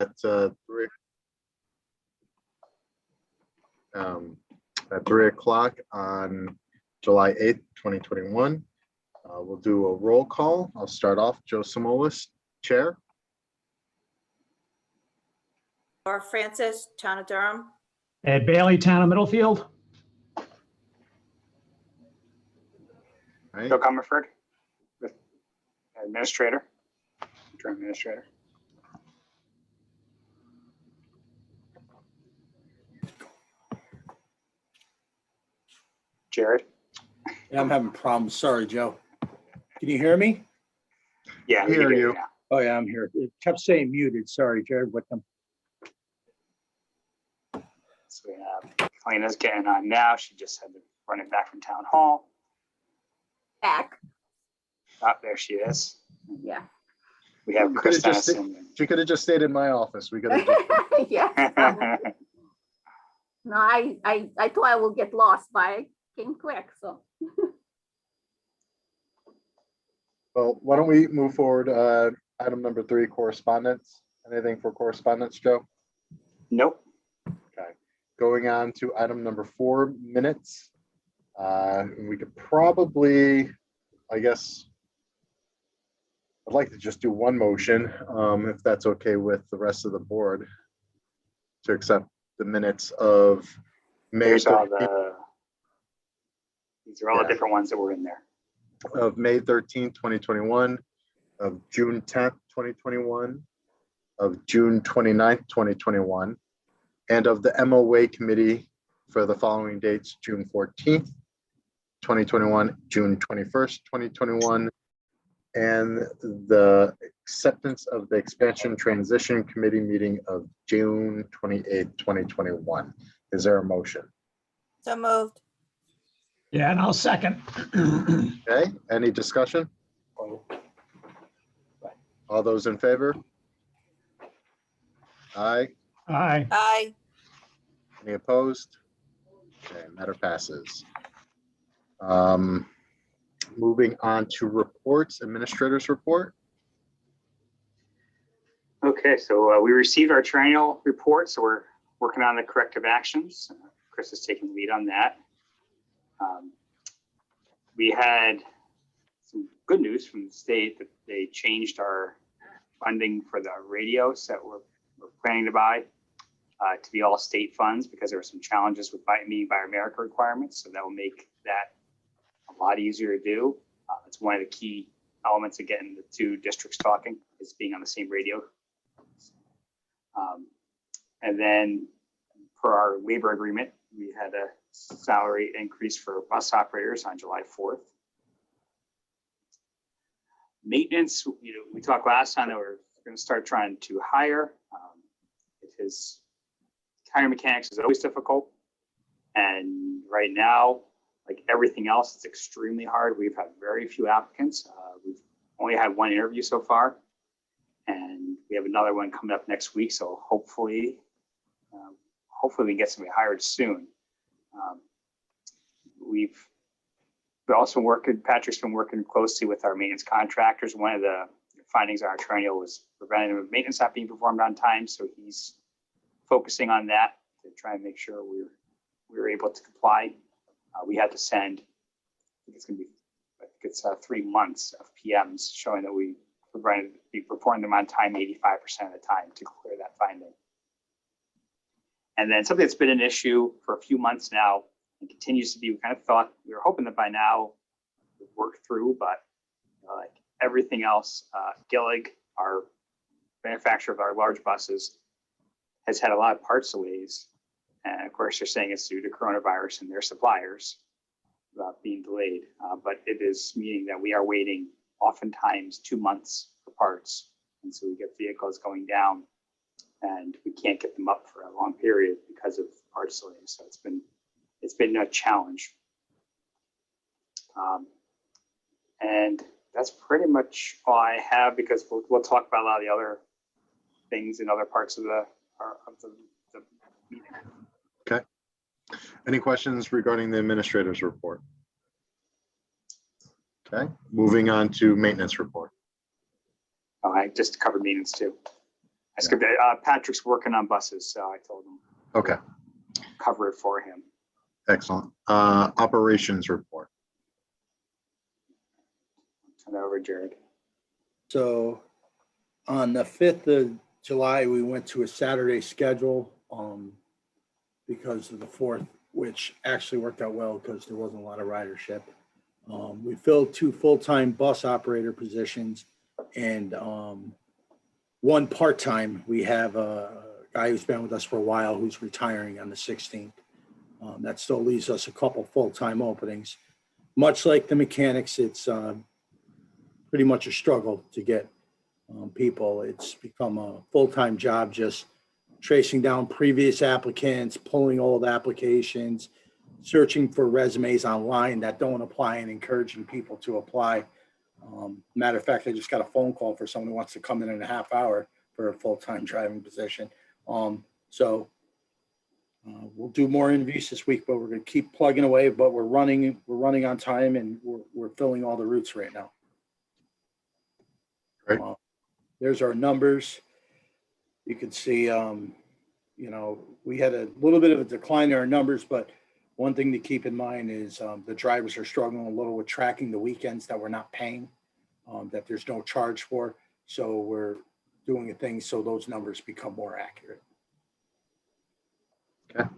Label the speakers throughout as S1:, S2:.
S1: at 3 o'clock on July 8th, 2021. We'll do a roll call. I'll start off. Joe Simolis, Chair.
S2: Laura Francis, Town of Durham.
S3: Ed Bailey, Town of Middlefield.
S1: Right.
S4: Bill Comerford, Administrator, Durham Administrator. Jared.
S5: Yeah, I'm having problems. Sorry, Joe. Can you hear me?
S4: Yeah,
S1: I
S4: we can
S1: hear you.
S4: now.
S5: Oh, yeah, I'm here. It kept saying muted. Sorry, Jared. What?
S4: So we have Kalina's getting on now. She just had to run it back from town hall.
S2: Back.
S4: Oh, there she is.
S2: Yeah.
S4: We have
S1: You
S4: Chris
S1: could've just
S4: Dennison.
S1: She could have just stayed in my office. We could have just,
S2: Yeah. No, I thought I would get lost, but I came quick, so.
S1: well, why don't we move forward? Item number 3, correspondence. Anything for correspondence, Joe?
S4: Nope.
S1: Okay. Going on to item number 4, minutes. We could probably, I guess, I'd like to just do one motion, if that's okay with the rest of the board, to accept the minutes of May
S4: There's all
S1: 13th,
S4: these are all the
S1: Yeah.
S4: different ones that were in there.
S1: of May 13th, 2021, of June 10th, 2021, of June 29th, 2021, and of the MOA committee for the following dates: June 14th, 2021, June 21st, 2021, and the acceptance of the expansion transition committee meeting of June 28th, 2021. Is there a motion?
S2: So moved.
S3: Yeah, and I'll second.
S1: Okay, any discussion? All those in favor? Aye.
S3: Aye.
S2: Aye.
S1: Any opposed? Okay, matter passes. Moving on to reports, administrators report.
S4: Okay, so we received our triennial report, so we're working on the corrective actions. Chris is taking the lead on that. We had some good news from the state that they changed our funding for the radios that we're planning to buy to be all state funds, because there were some challenges with meeting Buy America requirements. So that will make that a lot easier to do. It's one of the key elements of getting the two districts talking, is being on the same radio. And then per our labor agreement, we had a salary increase for bus operators on July 4th. Maintenance, we talked last time that we're going to start trying to hire. Hiring mechanics is always difficult. And right now, like everything else, it's extremely hard. We've had very few applicants. We've only had one interview so far, and we have another one coming up next week. So hopefully we can get somebody hired soon. We've also Patrick's been working closely with our maintenance contractors. One of the findings on our triennial was preventative maintenance not being performed on time. So he's focusing on that to try and make sure we were able to comply. We had to send, I think it's 3 months of PMs showing that we performed them on time 85% of the time to clear that finding. And then something that's been an issue for a few months now and continues to be, we were hoping that by now it would work through, but like everything else, Gillig, our manufacturer of our large buses, has had a lot of parts delays. And of course, they're saying it's due to coronavirus and their suppliers being delayed. But it is meaning that we are waiting oftentimes 2 months for parts. And so we get vehicles going down and we can't get them up for a long period because of parts delays. So it's been a challenge. And that's pretty much all I have, because we'll talk about a lot of the other things in other parts of the meeting.
S1: Okay. Any questions regarding the administrator's report? Okay, moving on to maintenance report.
S4: I just covered maintenance too. I skipped it. Patrick's working on buses, so I told him
S1: Okay,
S4: cover it for him.
S1: excellent. Operations report.
S4: Turn it over, Jared.
S5: So on the 5th of July, we went to a Saturday schedule because of the 4th, which actually worked out well because there wasn't a lot of ridership. We filled 2 full-time bus operator positions and 1 part-time. We have a guy who's been with us for a while who's retiring on the 16th. That still leaves us a couple full-time openings. Much like the mechanics, it's pretty much a struggle to get people. It's become a full-time job, just tracing down previous applicants, pulling old applications, searching for resumes online that don't apply and encouraging people to apply. Matter of fact, I just got a phone call for someone who wants to come in a half hour for a full-time driving position. So we'll do more interviews this week, but we're going to keep plugging away, but we're running on time and we're filling all the routes right now.
S1: Great.
S5: There's our numbers. You can see, we had a little bit of a decline in our numbers, but one thing to keep in mind is the drivers are struggling a little with tracking the weekends that we're not paying, that there's no charge for. So we're doing a thing so those numbers become more accurate.
S1: Okay.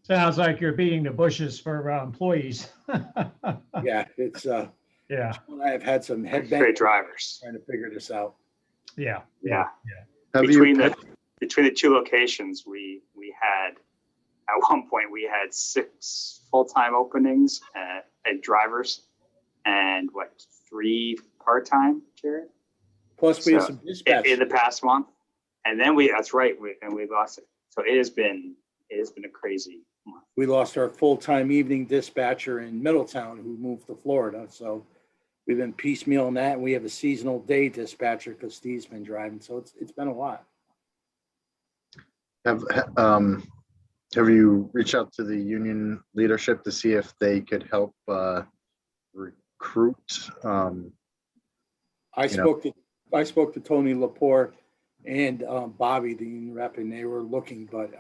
S3: Sounds like you're beating the bushes for employees.
S5: Yeah, it's
S3: Yeah,
S5: I have had some
S4: Great
S5: headbang
S4: drivers.
S5: trying to figure this out.
S3: yeah.
S4: Yeah.
S1: Have
S4: Between
S1: you,
S4: the 2 locations, we had, at one point, we had 6 full-time openings and drivers and 3 part-time, Jared?
S5: Plus we have
S4: So,
S5: some dispatch.
S4: in the past month. And then we lost it. So it has been a crazy month.
S5: We lost our full-time evening dispatcher in Middletown who moved to Florida. So we've been piecemealing that. And we have a seasonal day dispatcher because Steve's been driving. So it's been a lot.
S1: have you reached out to the union leadership to see if they could help recruit?
S5: I spoke to Tony Lepore and Bobby, the union rep, and they were looking, but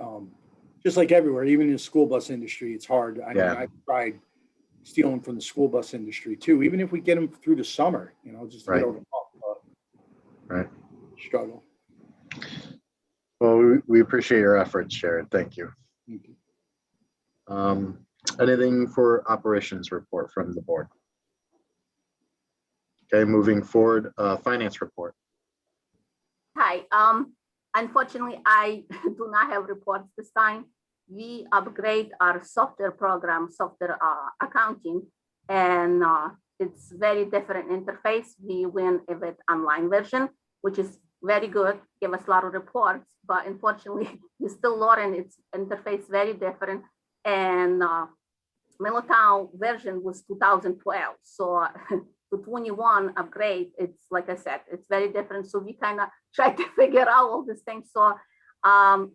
S5: just like everywhere, even in the school bus industry, it's hard. I mean,
S1: Yeah.
S5: I've tried stealing from the school bus industry too, even if we get them through the summer, just to
S1: Right.
S5: get over the hump,
S1: Right.
S5: struggle.
S1: Well, we appreciate your efforts, Jared. Thank you.
S5: Thank you.
S1: Anything for operations report from the board? Okay, moving forward, finance report.
S2: Hi, unfortunately, I do not have reports this time. We upgrade our software program, software accounting, and it's very different interface. We went with online version, which is very good, give us a lot of reports, but unfortunately, we still learn its interface very different. And Middletown version was 2012, so to 21 upgrade, it's like I said, it's very different. So we kind of try to figure out all these things. So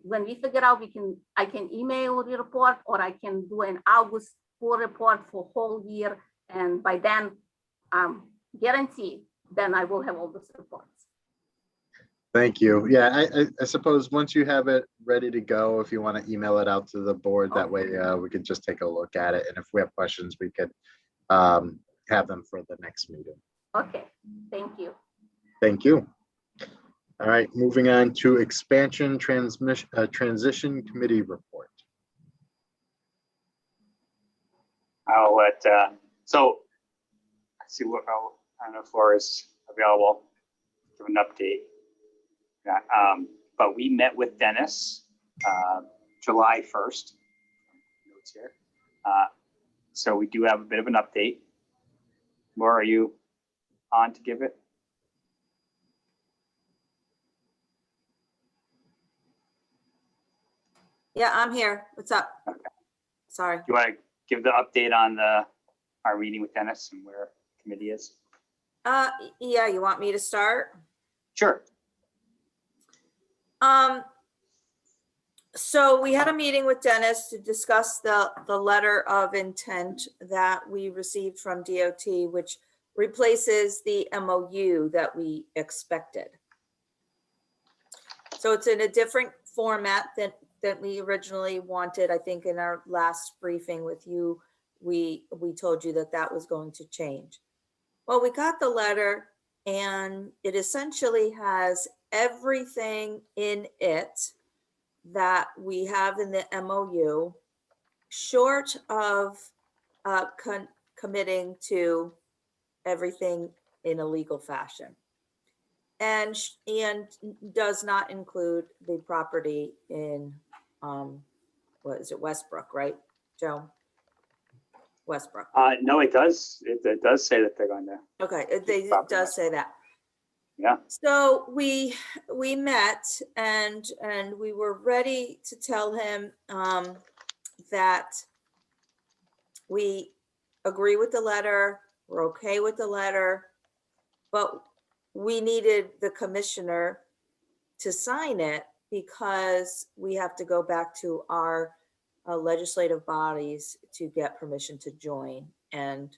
S2: when we figure out, I can email the report, or I can do an August full report for whole year, and by then, guarantee, then I will have all those reports.
S1: Thank you. Yeah, I suppose once you have it ready to go, if you want to email it out to the board, that way we could just take a look at it. And if we have questions, we could have them for the next meeting.
S2: Okay, thank you.
S1: Thank you. All right, moving on to expansion transition committee report.
S4: I'll let, so I see what, I don't know if Laura's available, give an update. Yeah, but we met with Dennis July 1st. Notes here. So we do have a bit of an update. Laura, are you on to give it?
S6: Yeah, I'm here. What's up?
S4: Okay.
S6: Sorry.
S4: Do you want to give the update on our meeting with Dennis and where the committee is?
S6: Yeah, you want me to start?
S4: Sure.
S6: So we had a meeting with Dennis to discuss the letter of intent that we received from DOT, which replaces the MOU that we expected. So it's in a different format than we originally wanted. I think in our last briefing with you, we told you that that was going to change. Well, we got the letter and it essentially has everything in it that we have in the MOU, short of committing to everything in a legal fashion. And does not include the property in, what is it, Westbrook, right, Joe? Westbrook.
S4: No, it does. It does say that they're going to.
S6: Okay, it
S4: property
S6: does say that.
S4: Yeah.
S6: So we met and we were ready to tell him that we agree with the letter, we're okay with the letter, but we needed the commissioner to sign it because we have to go back to our legislative bodies to get permission to join. And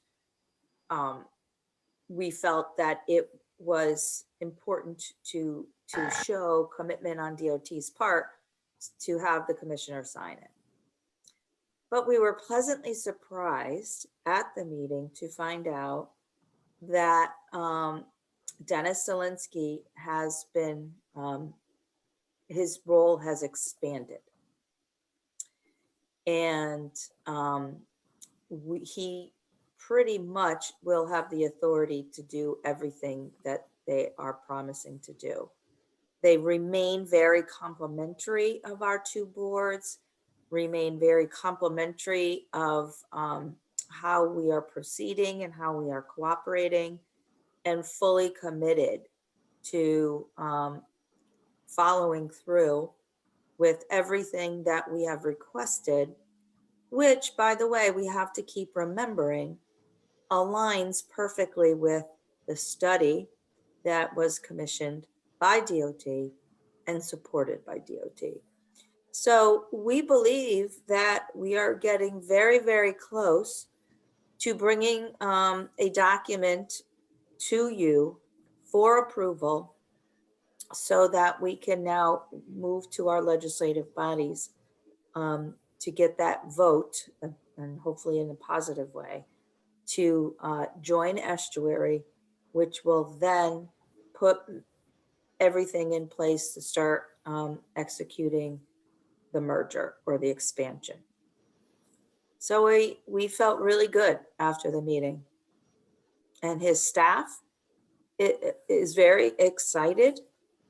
S6: we felt that it was important to show commitment on DOT's part to have the commissioner sign it. But we were pleasantly surprised at the meeting to find out that Dennis Zielinski has been, his role has expanded. And he pretty much will have the authority to do everything that they are promising to do. They remain very complimentary of our two boards, remain very complimentary of how we are proceeding and how we are cooperating, and fully committed to following through with everything that we have requested, which, by the way, we have to keep remembering aligns perfectly with the study that was commissioned by DOT and supported by DOT. So we believe that we are getting very, very close to bringing a document to you for approval so that we can now move to our legislative bodies to get that vote, and hopefully in a positive way, to join estuary, which will then put everything in place to start executing the merger or the expansion. So we felt really good after the meeting. And his staff is very excited.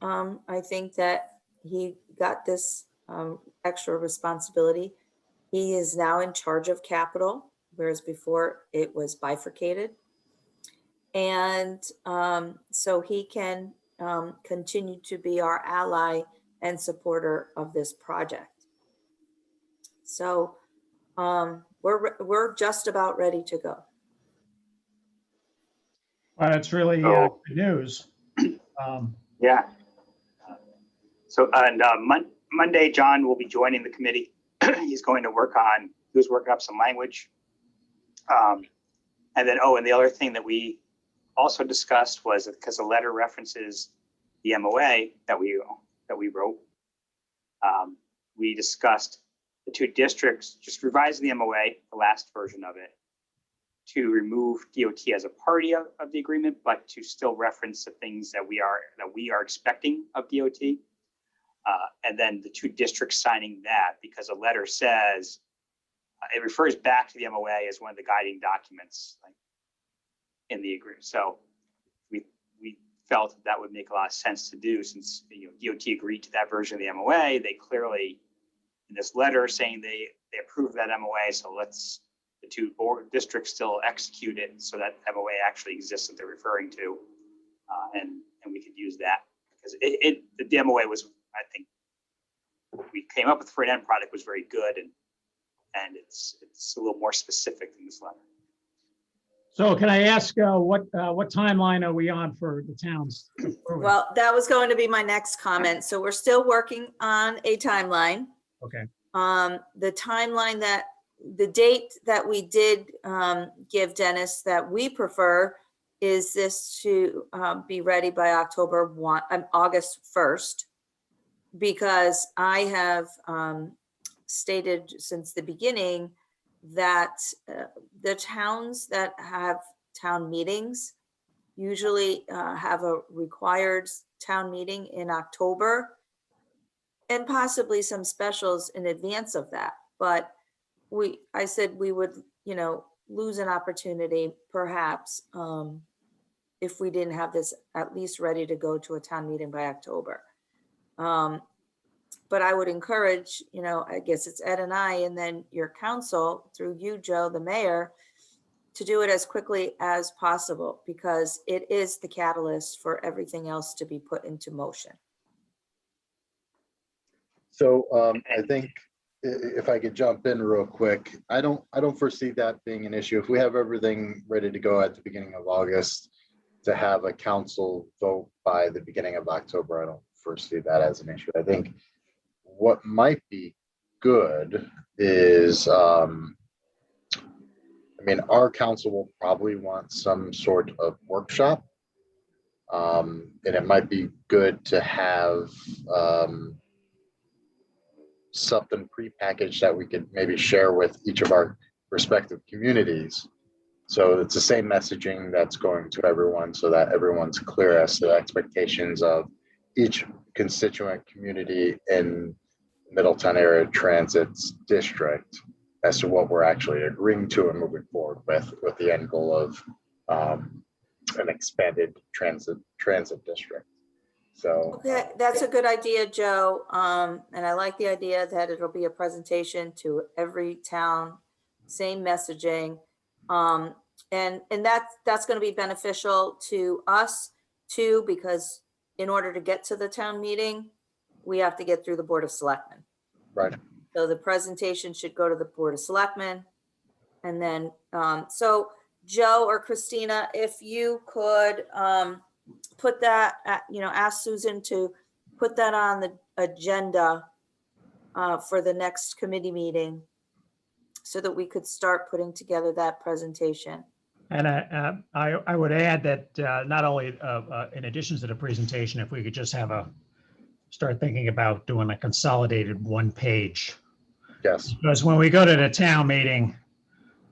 S6: I think that he got this extra responsibility. He is now in charge of capital, whereas before it was bifurcated. And so he can continue to be our ally and supporter of this project. So we're just about ready to go.
S3: Well, that's really
S4: So-
S3: good news.
S4: Yeah. So on Monday, John will be joining the committee. He's going to he was working up some language. And then, and the other thing that we also discussed was, because the letter references the MOA that we wrote, we discussed the two districts, just revising the MOA, the last version of it, to remove DOT as a party of the agreement, but to still reference the things that we are expecting of DOT. And then the two districts signing that, because a letter says, it refers back to the MOA as one of the guiding documents in the agreement. So we felt that would make a lot of sense to do, since DOT agreed to that version of the MOA. They clearly, in this letter, saying they approved that MOA. So let's the two districts still execute it, so that MOA actually exists that they're referring to, and we could use that, because the MOA was, I think, we came up with for an end product was very good, and it's a little more specific than this letter.
S3: So can I ask what timeline are we on for the towns?
S6: Well, that was going to be my next comment. So we're still working on a timeline.
S3: Okay.
S6: The timeline the date that we did give Dennis that we prefer is this to be ready by August 1st. because I have stated since the beginning that the towns that have town meetings usually have a required town meeting in October and possibly some specials in advance of that. But I said we would, lose an opportunity perhaps if we didn't have this at least ready to go to a town meeting by October. But I would encourage, I guess it's Ed and I, and then your council through you, Joe, the mayor, to do it as quickly as possible because it is the catalyst for everything else to be put into motion.
S1: So I think if I could jump in real quick, I don't foresee that being an issue. If we have everything ready to go at the beginning of August, to have a council vote by the beginning of October, I don't foresee that as an issue. I think what might be good is, our council will probably want some sort of workshop. And it might be good to have something prepackaged that we could maybe share with each of our respective communities. So it's the same messaging that's going to everyone so that everyone's clear as to the expectations of each constituent community in Middletown Area Transit's district as to what we're actually agreeing to and moving forward with the end goal of an expanded transit district. So
S6: Okay, that's a good idea, Joe. And I like the idea that it'll be a presentation to every town, same messaging. And that's going to be beneficial to us too, because in order to get to the town meeting, we have to get through the Board of Selectmen.
S1: right.
S6: So the presentation should go to the Board of Selectmen. And then, so Joe or Christina, if you could put that, ask Susan to put that on the agenda for the next committee meeting so that we could start putting together that presentation.
S3: And I would add that not only in addition to the presentation, if we could just start thinking about doing a consolidated one page.
S1: Yes.
S3: Because when we go to the town meeting,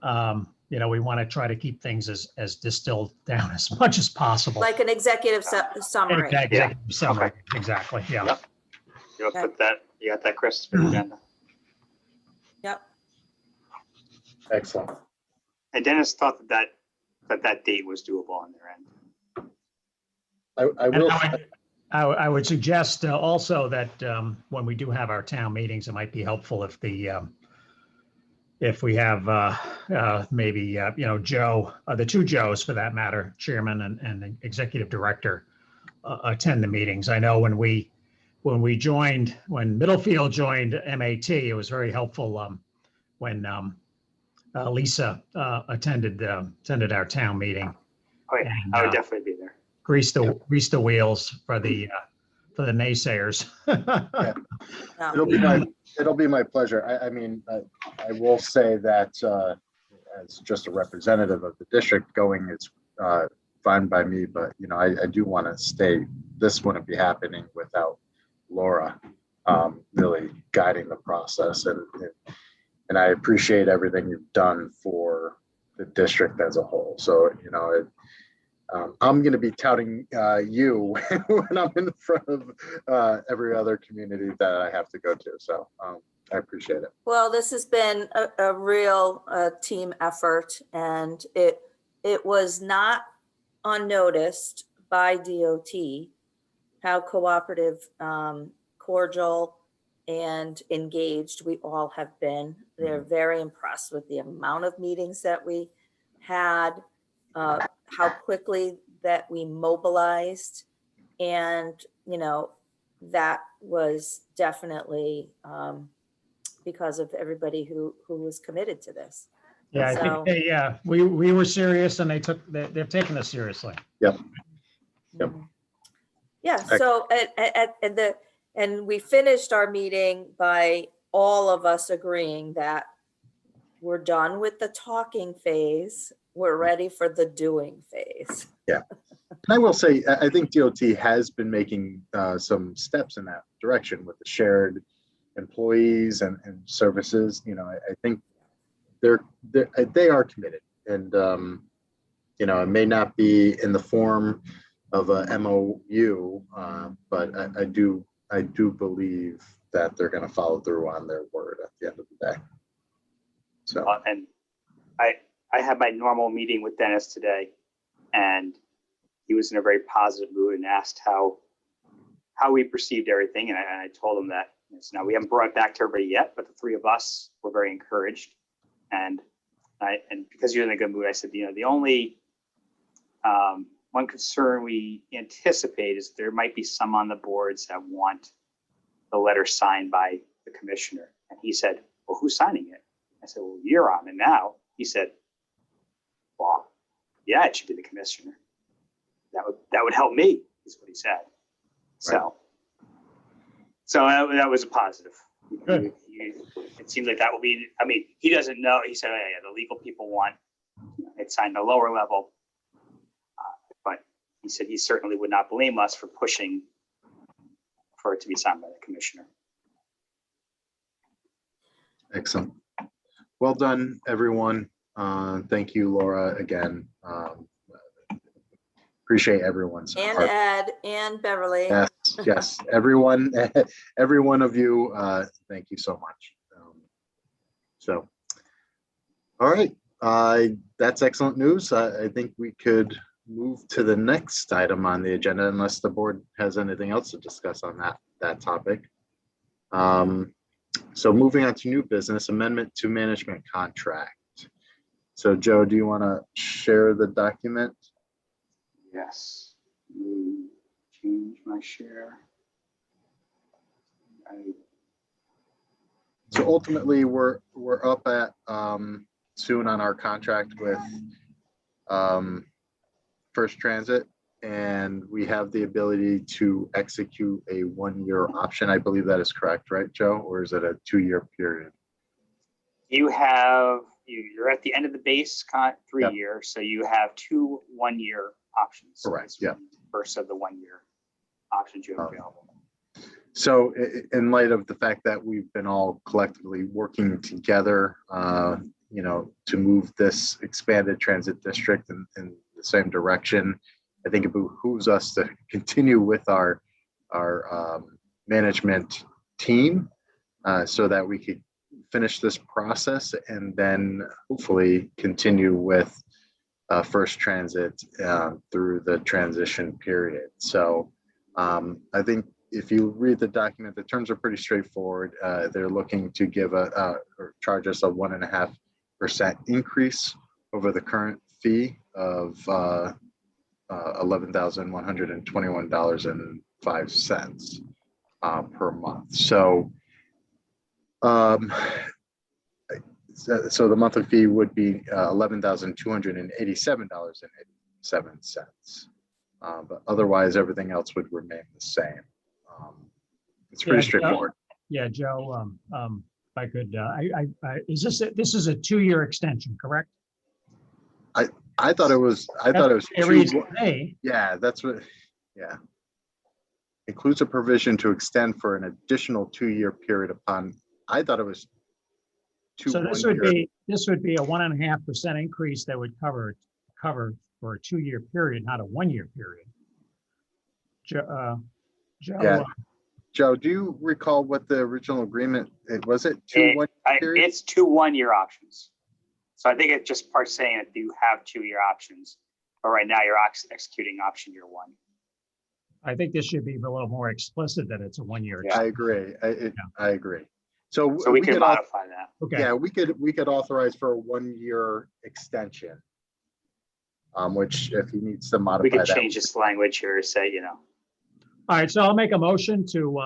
S3: we want to try to keep things as distilled down as much as possible.
S6: Like an executive summary.
S3: Executive summary,
S4: Okay.
S3: exactly, yeah.
S4: Yep. You'll
S6: Okay.
S4: put that, you got that, Chris, for the agenda.
S6: Yep.
S1: Excellent.
S4: And Dennis thought that date was doable on their end.
S1: I
S3: And
S1: will.
S3: I would suggest also that when we do have our town meetings, it might be helpful if we have maybe, Joe, the two Joes for that matter, chairman and executive director, attend the meetings. I know when Middlefield joined MAT, it was very helpful when Lisa attended our town meeting.
S4: Oh yeah,
S3: And,
S4: I would definitely be there.
S3: Grease the wheels for the naysayers.
S6: No.
S1: It'll be my pleasure. I will say that as just a representative of the district, going is fine by me, but I do want to stay. This wouldn't be happening without Laura really guiding the process, and I appreciate everything you've done for the district as a whole. So I'm going to be touting you when I'm in front of every other community that I have to go to. So I appreciate it.
S6: Well, this has been a real team effort, and it was not unnoticed by DOT how cooperative, cordial, and engaged we all have been. They're very impressed with the amount of meetings that we had, how quickly that we mobilized, and that was definitely because of everybody who was committed to this.
S3: Yeah, I think we were serious and they've taken us seriously.
S1: Yep.
S6: Yeah, so and we finished our meeting by all of us agreeing that we're done with the talking phase. We're ready for the doing phase.
S1: And I will say, I think DOT has been making some steps in that direction with the shared employees and services. You know, I think they are committed, and you know, it may not be in the form of a MOU, but I do believe that they're going to follow through on their word at the end of the day. So
S4: And I had my normal meeting with Dennis today, and he was in a very positive mood and asked how we perceived everything. And I told him that, now we haven't brought it back to everybody yet, but the three of us were very encouraged. And because you're in a good mood, I said, you know, the only one concern we anticipate is there might be some on the boards that want the letter signed by the commissioner. And he said, well, who's signing it? I said, well, you're on it now. He said, well, yeah, it should be the commissioner. That would help me, is what he said. So that was a positive.
S3: Good.
S4: It seems like that will be, I mean, he doesn't know. He said, oh, yeah, the legal people want it signed a lower level. But he said he certainly would not blame us for pushing for it to be signed by the commissioner.
S1: excellent. Well done, everyone. Thank you, Laura, again. Appreciate everyone's
S6: And
S1: hard-
S6: Ed and Beverly.
S1: Yes, everyone, every one of you, thank you so much. So, all right, that's excellent news. I think we could move to the next item on the agenda unless the board has anything else to discuss on that topic. So moving on to new business, amendment to management contract. So Joe, do you want to share the document?
S4: Yes. Change my share.
S1: So ultimately, we're up at soon on our contract with First Transit, and we have the ability to execute a 1-year option. I believe that is correct, right, Joe? Or is it a 2-year period?
S4: You're at the end of the base 3-year, so you have 2 1-year options.
S1: Correct, yeah.
S4: First of the 1-year options you have available.
S1: So in light of the fact that we've been all collectively working together, you know, to move this expanded transit district in the same direction, I think it behooves us to continue with our management team so that we could finish this process and then hopefully continue with First Transit through the transition period. So I think if you read the document, the terms are pretty straightforward. They're looking to give or charge us a 1.5% increase over the current fee of $11,121.05 per month. So so the monthly fee would be $11,287.87. But otherwise, everything else would remain the same. It's pretty straightforward.
S3: Yeah, Joe, if I could, this is a 2-year extension, correct?
S1: I thought it was.
S3: It reads today.
S1: Yeah, that's what. Yeah. Includes a provision to extend for an additional 2-year period upon. I thought it was.
S3: So this would be a 1.5% increase that would cover for a 2-year period, not a 1-year period. Joe,
S1: Yeah. Joe, do you recall what the original agreement? Was it 2 1 period?
S4: It's 2 1-year options. So I think it's just part saying that you have 2-year options, but right now you're executing option year 1.
S3: I think this should be a little more explicit that it's a 1-year.
S4: Yeah.
S1: I agree. I agree. So
S4: we can modify that.
S3: Okay.
S1: Yeah, we could authorize for a 1-year extension. Which if he needs to modify
S4: We can
S1: that.
S4: change this language here, say, you know.
S3: All right, so I'll make a motion to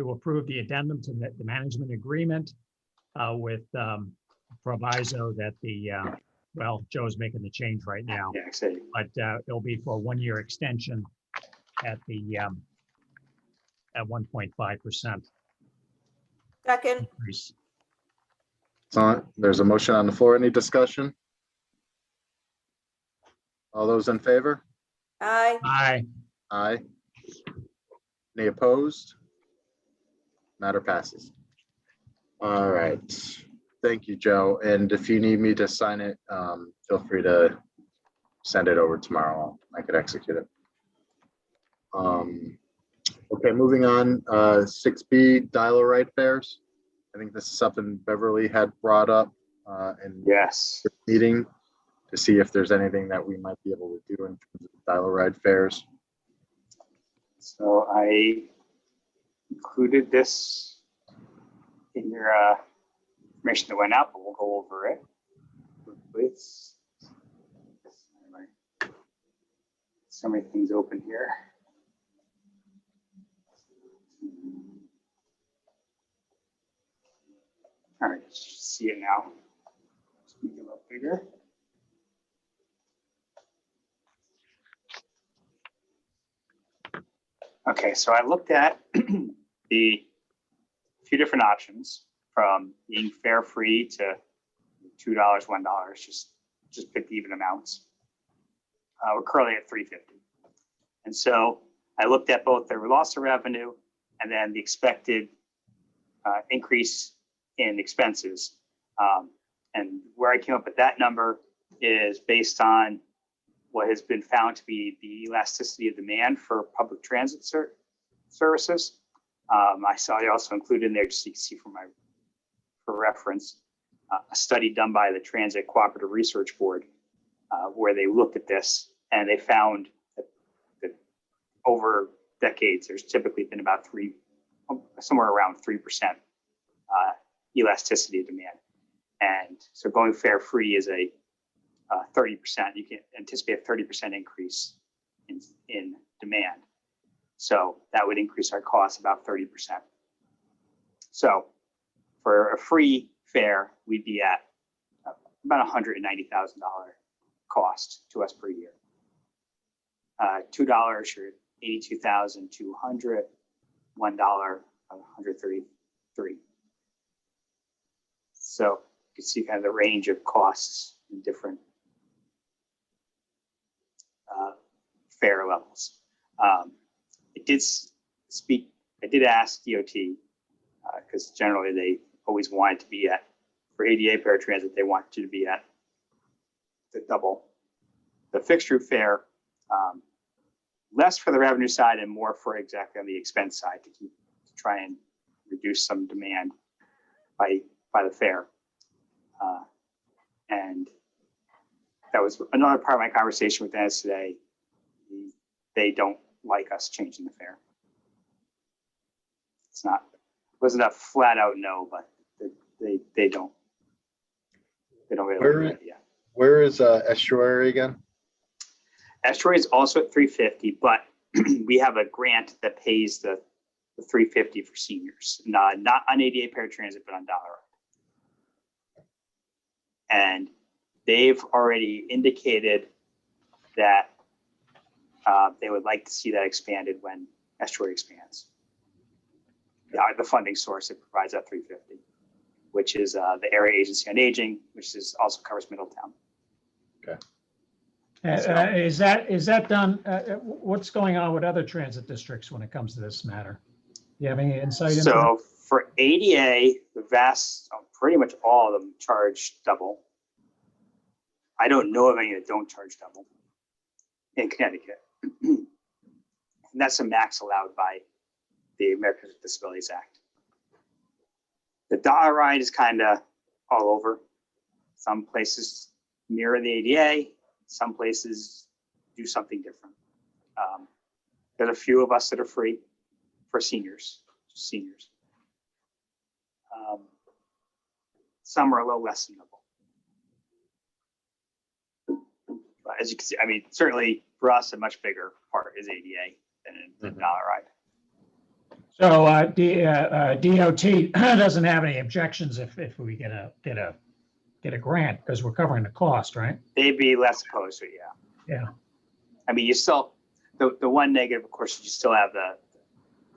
S3: approve the addendum to the management agreement with proviso that well, Joe's making the change right now,
S4: Yeah, exactly.
S3: but it'll be for a 1-year extension at 1.5%
S6: Second,
S3: increase.
S1: So there's a motion on the floor. Any discussion? All those in favor?
S6: Aye.
S3: Aye.
S1: Aye. Any opposed? Matter passes. All right. Thank you, Joe. And if you need me to sign it, feel free to send it over tomorrow. I could execute it. Okay, moving on. 6B dial-a-ride fares. I think this is something Beverly had brought up in
S4: Yes.
S1: the meeting to see if there's anything that we might be able to do in terms of dial-a-ride fares.
S4: So I included this in your information that went out, but we'll go over it. Please. So many things open here. All right, see it now. Just make it a little bigger. Okay, so I looked at the few different options from being fare free to $2, $1, just pick even amounts. We're currently at $3.50. And so I looked at both the loss of revenue and then the expected increase in expenses. And where I came up with that number is based on what has been found to be the elasticity of demand for public transit services. I also included in there, just so you can see for reference, a study done by the Transit Cooperative Research Board, where they looked at this and they found that over decades, there's typically been about somewhere around 3% elasticity of demand. And so going fare free is a 30%. You can anticipate a 30% increase in demand. So that would increase our costs about 30%. So for a free fare, we'd be at about $190,000 cost to us per year. $2, you're $82,200. $1, $133. So you can see kind of the range of costs in different fare levels. I did ask DOT because generally they always wanted to be at, for ADA paratransit, they want you to be at the double the fixed route fare, less for the revenue side and more for exactly on the expense side to try and reduce some demand by the fare. And that was another part of my conversation with Dennis today. They don't like us changing the fare. It wasn't a flat out no, but they don't really like it yet.
S1: Where is Estuary again?
S4: Estuary is also at $350, but we have a grant that pays the $350 for seniors, not on ADA paratransit, but on dial-a-ride. And they've already indicated that they would like to see that expanded when Estuary expands. The funding source that provides that $350, which is the Area Agency on Aging, which also covers Middletown.
S1: Okay.
S3: Is that done? What's going on with other transit districts when it comes to this matter? Do you have any insight into that?
S4: So for ADA, pretty much all of them charge double. I don't know of any that don't charge double in Connecticut. And that's the max allowed by the Americans with Disabilities Act. The dial-a-ride is kind of all over. Some places mirror the ADA. Some places do something different. There's a few of us that are free for seniors. Some are a little less than double. But as you can see, I mean, certainly for us, a much bigger part is ADA than dial-a-ride.
S3: So DOT doesn't have any objections if we get a grant because we're covering the cost, right?
S4: They'd be less opposed to it, yeah.
S3: Yeah.
S4: I mean, you still, the one negative, of course, you still have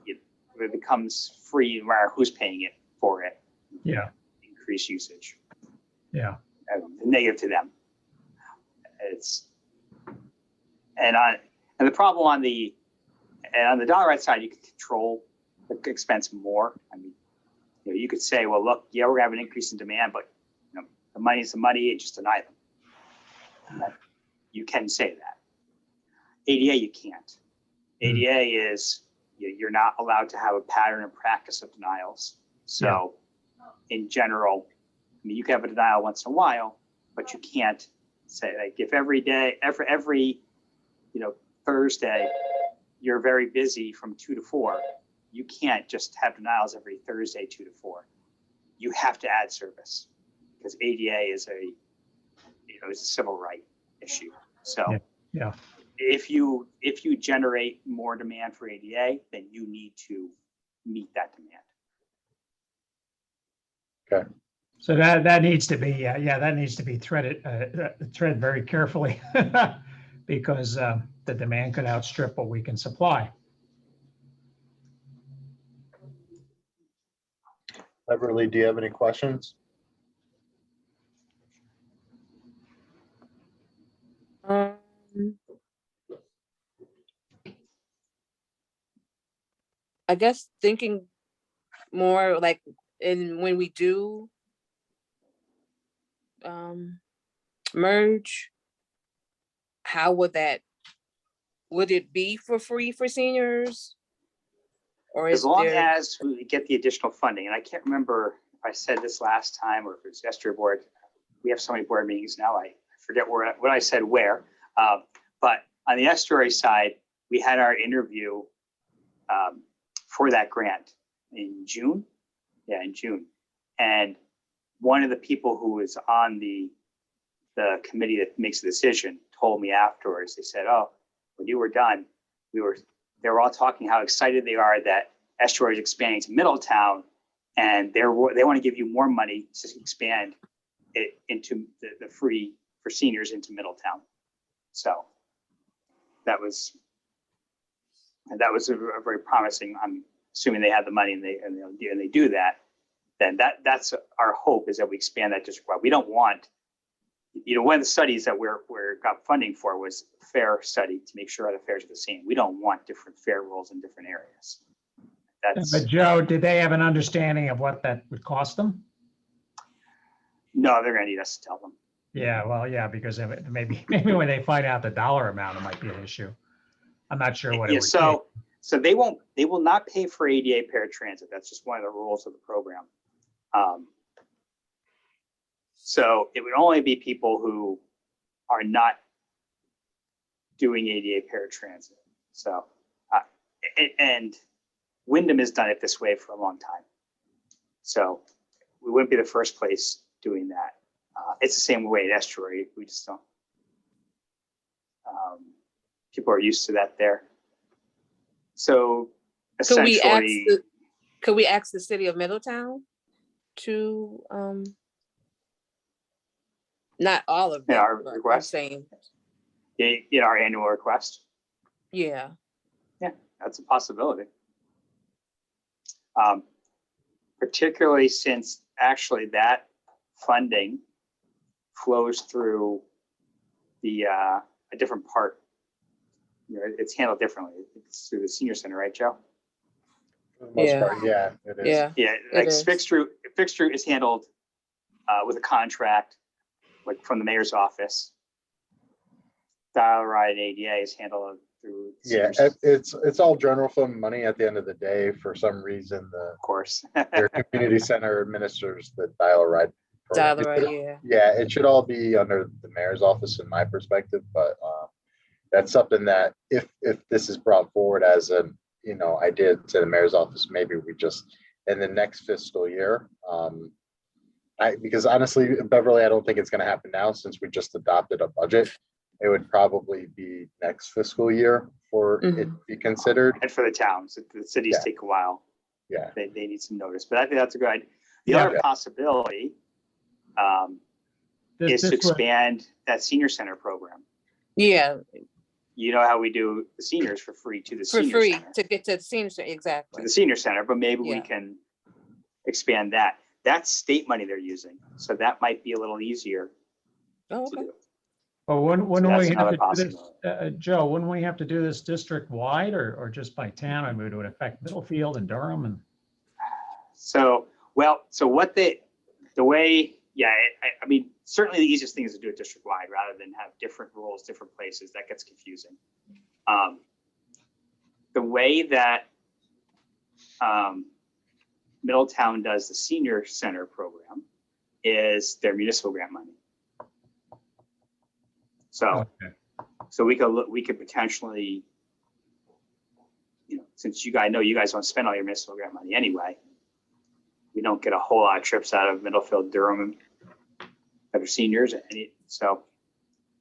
S4: it becomes free no matter who's paying it for it.
S3: Yeah.
S4: Increased usage.
S3: Yeah.
S4: The negative to them. And And the problem on the dollar rate side, you can control the expense more. I mean, you know, you could say, well, look, yeah, we're gonna have an increase in demand, but you know, the money's the money, just deny them. You can say that. ADA, you can't. ADA is, you're not allowed to have a pattern and practice of denials. So in general, I mean, you can have a denial once in a while, but you can't say, like, if every day, every Thursday, you're very busy from 2 to 4, you can't just have denials every Thursday, 2 to 4. You have to add service because ADA is a civil right issue. So
S3: Yeah.
S4: if you generate more demand for ADA, then you need to meet that demand.
S1: Okay.
S3: So that needs to be, that needs to be tread very carefully because the demand could outstrip what we can supply.
S1: Beverly, do you have any questions?
S7: I guess thinking more like when we do merge, how would it be for free for seniors? Or
S4: As
S7: is
S4: long
S7: there,
S4: as we get the additional funding, and I can't remember if I said this last time or if it's estuary board. We have so many board meetings now, I forget what I said where. But on the estuary side, we had our interview for that grant in June. Yeah, in June. And one of the people who was on the committee that makes the decision told me afterwards, they said, oh, when you were done, they were all talking how excited they are that estuary is expanding to Middletown, and they want to give you more money to expand it into the free for seniors into Middletown. So that was a very promising. I'm assuming they have the money and they do that. Then that's our hope, is that we expand that district. We don't want, one of the studies that we got funding for was a fare study to make sure the fares are the same. We don't want different fare rules in different areas.
S3: But Joe, did they have an understanding of what that would cost them?
S4: No, they're gonna need us to tell them.
S3: Yeah, well, yeah, because maybe when they find out the dollar amount, it might be an issue. I'm not sure what it would take.
S4: So they will not pay for ADA paratransit. That's just one of the rules of the program. So it would only be people who are not doing ADA paratransit. So, and Wyndham has done it this way for a long time. So we wouldn't be the first place doing that. It's the same way at estuary. We just don't. People are used to that there. So essentially,
S7: could we ask the city of Middletown to not all of them,
S4: our
S7: but
S4: request?
S7: I'm saying,
S4: in our annual request?
S7: yeah.
S4: Yeah, that's a possibility. Particularly since actually that funding flows through a different part. It's handled differently. It's through the senior center, right, Joe?
S1: For the most
S7: Yeah.
S1: part, yeah, it is.
S7: Yeah.
S4: Yeah, like fixture is handled with a contract, like from the mayor's office. Dial ride ADA is handled through.
S1: Yeah, it's all general fund money at the end of the day. For some reason,
S4: Of course.
S1: their community center administers the dial-a-ride program.
S7: Dial-a-ride, yeah.
S1: Yeah, it should all be under the mayor's office in my perspective, but that's something that if this is brought forward as an idea to the mayor's office, maybe we just in the next fiscal year. Because honestly, Beverly, I don't think it's going to happen now since we just adopted a budget. It would probably be next fiscal year for it to be considered.
S4: And for the towns, the cities take a while.
S1: Yeah.
S4: They need some notice, but I think that's a good idea. The other possibility is to expand that senior center program.
S7: Yeah,
S4: You know how we do the seniors for free to the
S7: for
S4: senior
S7: free
S4: center,
S7: to get to the senior center,
S4: to
S7: exactly.
S4: the senior center, but maybe we
S7: Yeah.
S4: can expand that. That's state money they're using, so that might be a little easier
S7: Oh,
S4: to
S7: okay.
S4: do.
S3: But when
S4: So
S3: we
S4: that's
S3: have
S4: another
S3: to do this,
S4: possibility.
S3: Joe, when we have to do this district wide or just by town, I mean, would it affect Middlefield and Durham and?
S4: So, well, so what the way, yeah, I mean, certainly the easiest thing is to do it district wide rather than have different rules, different places. That gets confusing. The way that Middletown does the senior center program is their municipal grant money. So,
S3: Okay.
S4: so we could potentially, you know, since I know you guys don't spend all your municipal grant money anyway, we don't get a whole lot of trips out of Middlefield, Durham, that are seniors. So,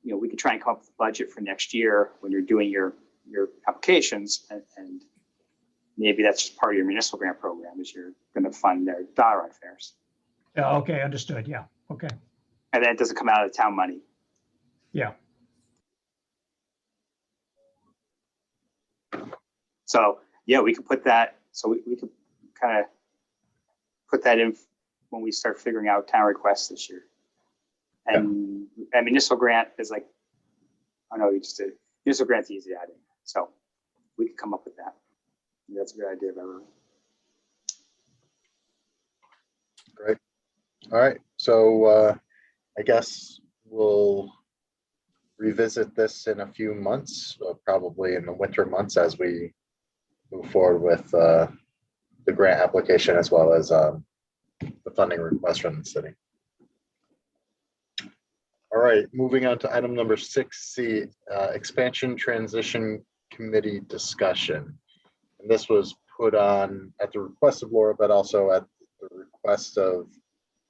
S4: you know, we could try and come up with a budget for next year when you're doing your applications, and maybe that's just part of your municipal grant program is you're going to fund their dollar ride fares.
S3: Yeah, okay, understood. Yeah, okay.
S4: And then it doesn't come out of the town money.
S3: Yeah.
S4: So yeah, we could put that. So we could kind of put that in when we start figuring out town requests this year. And municipal grant is like, I know you just did municipal grant's easy adding. So we could come up with that. That's a good idea, Beverly.
S1: Great. All right. So I guess we'll revisit this in a few months, probably in the winter months as we move forward with the grant application as well as the funding request from the city. All right, moving on to item number 6C, expansion transition committee discussion. And this was put on at the request of Laura, but also at the request of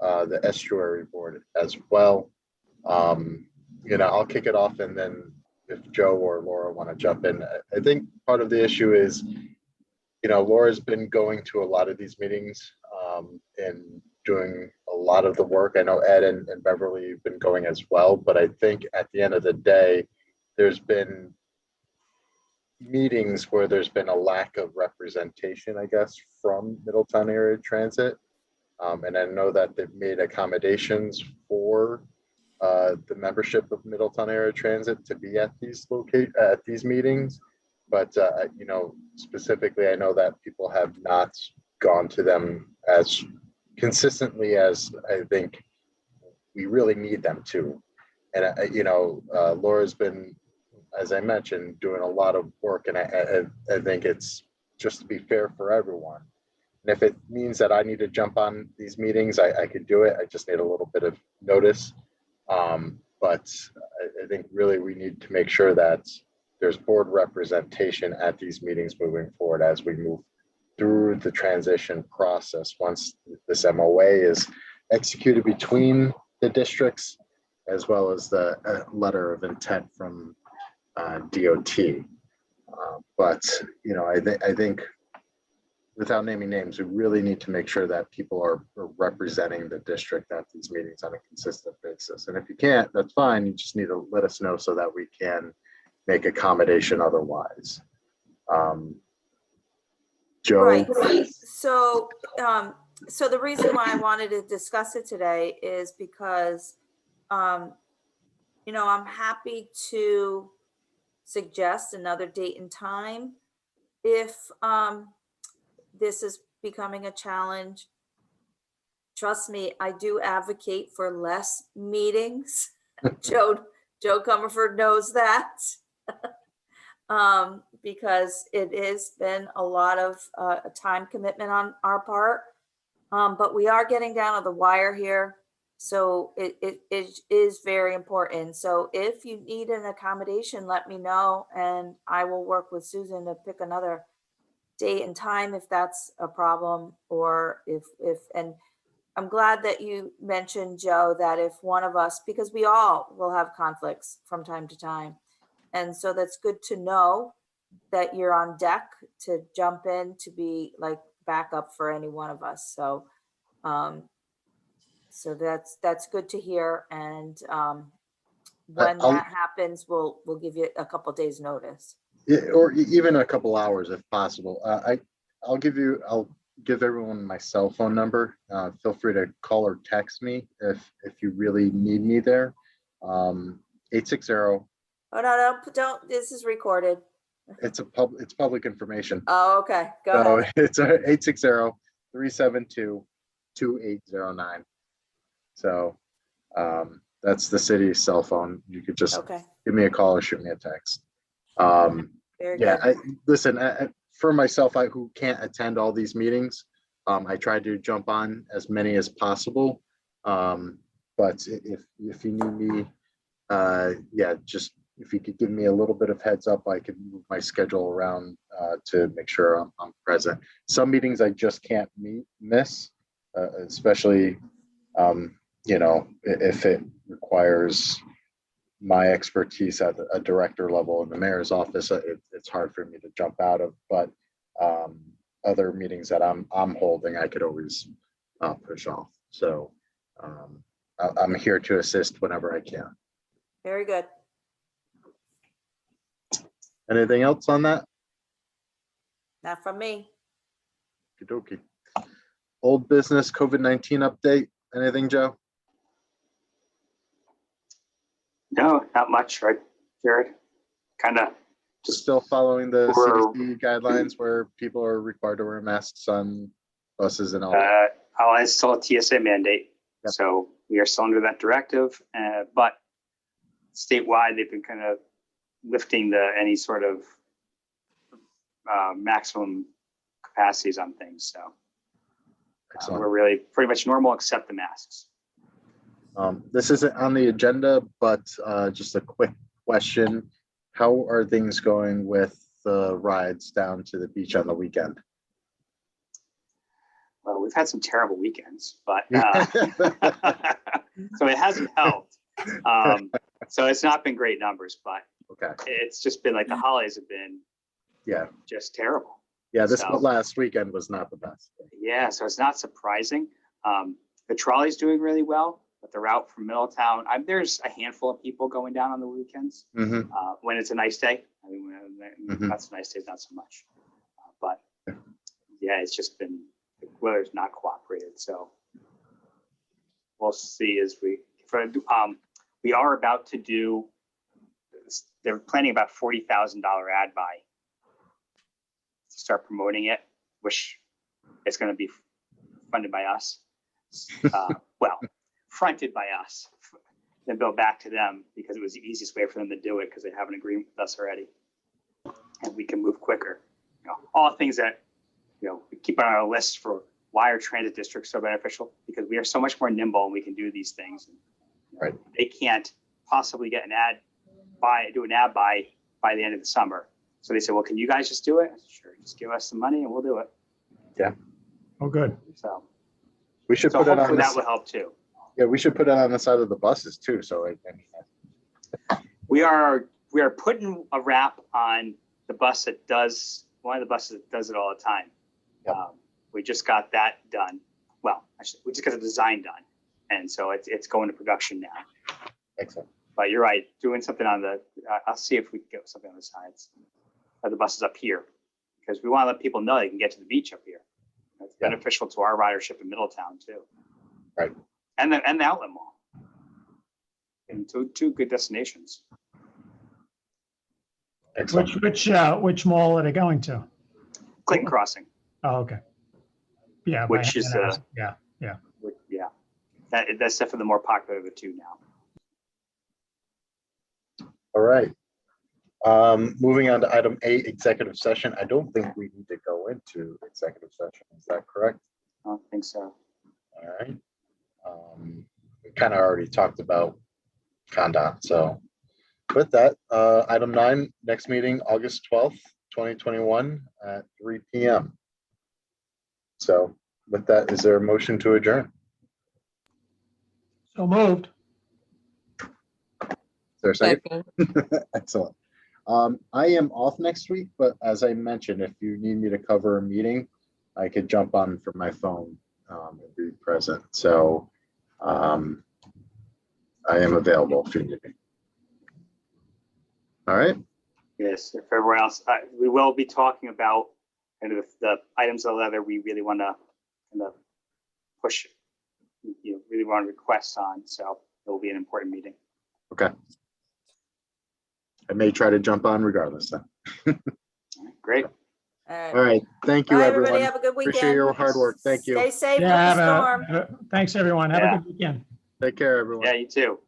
S1: the estuary board as well. You know, I'll kick it off, and then if Joe or Laura want to jump in. I think part of the issue is, you know, Laura's been going to a lot of these meetings and doing a lot of the work. I know Ed and Beverly have been going as well, but I think at the end of the day, there's been meetings where there's been a lack of representation, I guess, from Middletown Area Transit. And I know that they've made accommodations for the membership of Middletown Area Transit to be at these meetings. But, you know, specifically, I know that people have not gone to them as consistently as I think we really need them to. And, you know, Laura's been, as I mentioned, doing a lot of work, and I think it's just to be fair for everyone. And if it means that I need to jump on these meetings, I could do it. I just need a little bit of notice. But I think really we need to make sure that there's board representation at these meetings moving forward as we move through the transition process. Once this MOA is executed between the districts, as well as the letter of intent from DOT. But, you know, I think without naming names, we really need to make sure that people are representing the district at these meetings on a consistent basis. And if you can't, that's fine. You just need to let us know so that we can make accommodation otherwise. Joe?
S6: Right. So, so the reason why I wanted to discuss it today is because, you know, I'm happy to suggest another date and time if this is becoming a challenge. Trust me, I do advocate for less meetings. Joe Comerford knows that. Because it has been a lot of time commitment on our part. But we are getting down to the wire here. So it is very important. So if you need an accommodation, let me know, and I will work with Susan to pick another date and time if that's a problem, or and I'm glad that you mentioned, Joe, that if one of us, because we all will have conflicts from time to time. And so that's good to know that you're on deck to jump in to be like backup for any one of us. So, so that's good to hear. And when that happens, we'll give you a couple days notice.
S1: Yeah, or even a couple hours if possible. I'll give everyone my cell phone number. Feel free to call or text me if you really need me there. 860,
S6: Oh, no, don't, this is recorded.
S1: it's public information.
S6: Oh, okay, go
S1: So
S6: ahead.
S1: it's 860-372-2809. So that's the city's cell phone. You could just
S6: Okay,
S1: give me a call or shoot me a text.
S6: very
S1: Yeah,
S6: good.
S1: listen, for myself, who can't attend all these meetings, I try to jump on as many as possible. But if you need me, yeah, just if you could give me a little bit of heads up, I could move my schedule around to make sure I'm present. Some meetings I just can't miss, especially, if it requires my expertise at a director level in the mayor's office, it's hard for me to jump out of. But other meetings that I'm holding, I could always push off. So I'm here to assist whenever I can.
S6: Very good.
S1: Anything else on that?
S6: Not from me.
S1: Okey-dokey. Old business COVID-19 update. Anything, Joe?
S4: No, not much, right, Jared? Kind of just
S1: Still following the
S4: We're-
S1: CDC guidelines where people are required to wear masks on buses and all that.
S4: It's still a TSA mandate.
S1: Yep.
S4: So we are still under that directive, but statewide, they've been kind of lifting any sort of maximum capacities on things. So
S1: Excellent.
S4: we're really pretty much normal except the masks.
S1: This isn't on the agenda, but just a quick question. How are things going with the rides down to the beach on the weekend?
S4: Well, we've had some terrible weekends, but so it hasn't helped. So it's not been great numbers, but
S1: Okay.
S4: it's just been like the holidays have been
S1: Yeah.
S4: just terrible.
S1: Yeah. This
S4: So-
S1: last weekend was not the best.
S4: Yeah, so it's not surprising. The trolley's doing really well, but the route from Middletown, there's a handful of people going down on the weekends
S1: Mhm.
S4: when it's a nice day. I mean, when
S1: Mhm.
S4: that's a nice day, not so much. But yeah, it's just been, the weather's not cooperated. So we'll see as we are about to do, they're planning about $40,000 ad buy to start promoting it, which is going to be funded by us. Well, fronted by us, then bill back to them because it was the easiest way for them to do it because they have an agreement with us already, and we can move quicker. All things that we keep on our list for why are transit districts so beneficial, because we are so much more nimble and we can do these things.
S1: Right.
S4: They can't possibly get an ad buy by the end of the summer. So they said, well, can you guys just do it? I said, sure, just give us some money and we'll do it.
S3: Oh, good.
S4: So
S1: We should put it on
S4: hopefully that
S1: the,
S4: will help too.
S1: yeah, we should put it on the side of the buses too. So
S4: We are putting a wrap on the bus that does, one of the buses that does it all the time.
S1: Yep.
S4: We just got that done. Well, actually, we just got the design done. And so it's going to production now.
S1: excellent.
S4: But you're right, doing something on I'll see if we can get something on the sides of the buses up here, because we want to let people know they can get to the beach up here. It's
S1: Yeah.
S4: beneficial to our ridership in Middletown too.
S1: Right.
S4: And the outlet mall. And two good destinations.
S1: Excellent.
S3: Which mall are they going to?
S4: Clayton Crossing,
S3: Oh, okay. Yeah.
S4: Which is,
S3: Yeah.
S4: yeah. That's definitely the more popular of the two now.
S1: All right. Moving on to item 8, executive session. I don't think we need to go into executive session. Is that correct?
S4: I don't think so.
S1: All right. We kind of already talked about Condon. So with that, item 9, next meeting, August 12th, 2021 at 3 p.m. So with that, is there a motion to adjourn?
S3: So moved.
S1: Is there a second?
S7: Second.
S1: Excellent. I am off next week, but as I mentioned, if you need me to cover a meeting, I could jump on from my phone and be present. So I am available if you need me. All right.
S4: Yes, if everyone else, we will be talking about kind of the items of the letter we really want to kind of push, really want to request on. So it will be an important meeting.
S1: Okay. I may try to jump on regardless then.
S4: Great.
S6: All
S1: All right, thank you,
S6: Bye, everybody.
S1: everyone.
S6: Have a good weekend.
S1: Appreciate your hard work. Thank you.
S6: Stay safe with
S3: Yeah,
S6: the storm.
S3: thanks, everyone. Have
S4: Yeah.
S3: a good weekend.
S1: Take care, everyone.
S4: Yeah, you too.